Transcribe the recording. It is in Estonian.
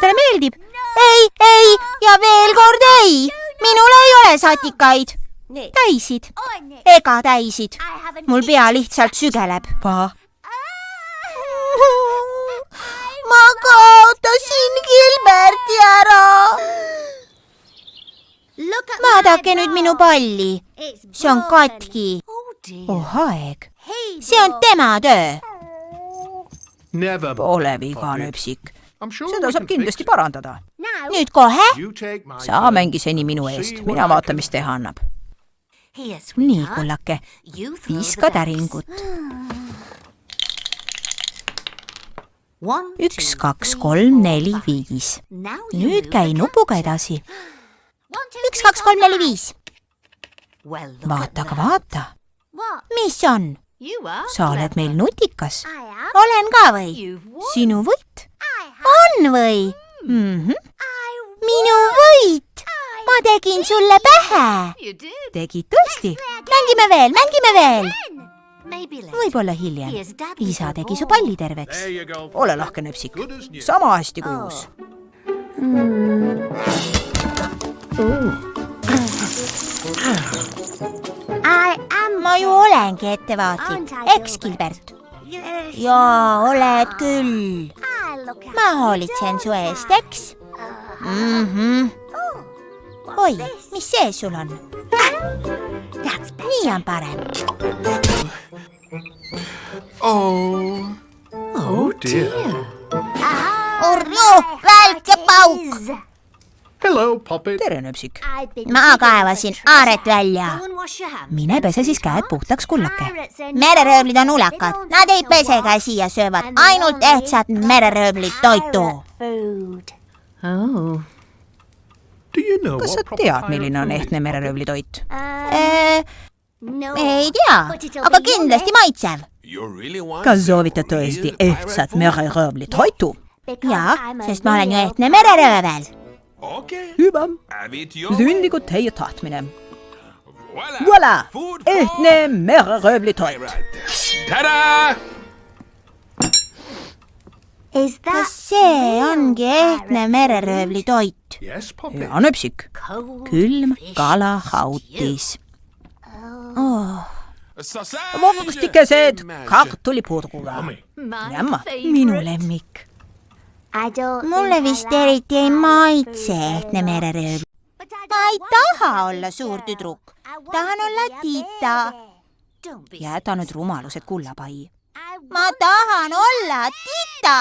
inimestele meeldib. Ei ja veel kord ei. Minul ei ole satikaid. Täisid. Ega täisid. Mul pea lihtsalt sügeleb. Ma kaotasin Gilberti ära. Vaadake nüüd minu palli. See on katki. Aeg. See on tema töö. Pole viga, nöpsik. Seda saab kindlasti parandada. Nüüd kohe? Sa mängi seni minu eest. Mina vaata, mis teha annab. Nii, kullake. Viska täringut. 1, 2, 3, 4, 5. Nüüd käi nupuga edasi. 1, 2, 3, 4, 5. Vaata, aga vaata. Mis on? Sa oled meil nutikas. Olen ka või? Sinu võit? On või? Minu võit! Ma tegin sulle pähe. Tegid tõesti? Mängime veel. Võib-olla hiljem. Isa tegi su palli terveks. Ole lahke, nöpsik. Sama hästi kui uus. Ma ju olengi ettevaatlik. Eks, Gilbert? Jaa, oled küll. Ma hoolitsen su eest, eks? Oi, mis see sul on? Nii on parem. Oh dear. Urju, välk ja pauk. Hello, Poppet. Tere, nöpsik. Ma kaevasin aaret välja. Mine pese siis käed puhtaks, kullake. Mereröövlid on ulakad. Nad ei pese käsi ja söövad ainult ehtsat mereröövlit toitu. Kas sa tead, milline on ehtne mereröövlitoit? Ei tea, aga kindlasti maitsev. Kas soovitad tõesti ehtsat mereröövlitoitu? Jaa, sest ma olen ju ehtne mereröövel. Hyvä. Sündigu teie tahtmine. Voilà! Ehtne mereröövlitoit. Tada! Kas see ongi ehtne mereröövlitoit? Yes, Poppet. Ja nöpsik. Külm kalahautis. Vabustikesed kartulipurguga. Jämma. Minu lemmik. Mulle vist eriti ei maitse ehtne mereröövl. Ma ei taha olla suur tüdruk. Tahan olla tita. Jäta nüüd rumalused, kullapai. Ma tahan olla tita.